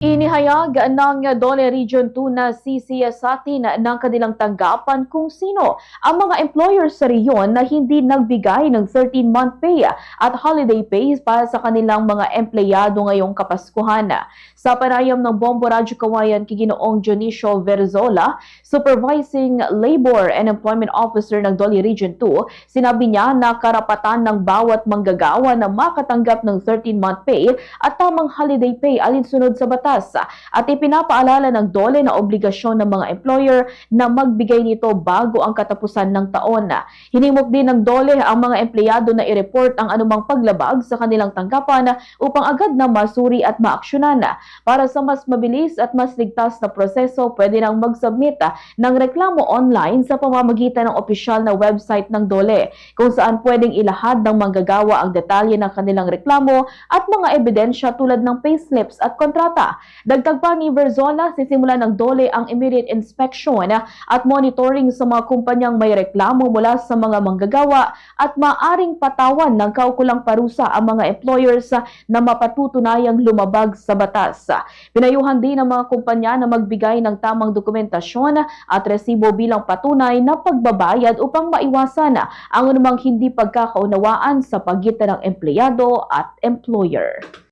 Inihayag ng Dole Region 2 na sisiyasatin ng kanilang tanggapan kung sino ang mga employer sa riyon na hindi nagbigay ng 13-month pay at holiday pay para sa kanilang mga empleyado ngayong Kapaskuhan. Sa panayam ng Bombo Radyo Kawayan kay Ginoong Dionisio Verzola, Supervising Labor and Employment Officer ng Dole Region 2, sinabi niya na karapatan ng bawat manggagawa na makatanggap ng 13-month pay at tamang holiday pay alinsunod sa batas at ipinapaalala ng Dole na obligasyon ng mga employer na magbigay nito bago ang katapusan ng taon. Hinimok din ng Dole ang mga empleyado na i-report ang anumang paglabag sa kanilang tanggapan upang agad na masuri at maaksyonan. Para sa mas mabilis at mas ligtas na proseso, pwede nang mag-submit ng reklamo online sa pamamagitan ng opisyal na website ng Dole, kung saan pwedeng ilahad ng manggagawa ang detalye ng kanilang reklamo at mga ebidensya tulad ng payslips at kontrata. Dagdag pa ni Verzola, sisimula ng Dole ang immediate inspection at monitoring sa mga kumpanyang may reklamo mula sa mga manggagawa at maaring patawan ng kaukulang parusa ang mga employers na mapatutunayang lumabag sa batas. Pinayuhan din ng mga kumpanya na magbigay ng tamang dokumentasyon at resibo bilang patunay na pagbabayad upang maiwasan ang anumang hindi pagkakaunawaan sa pagitan ng empleyado at employer.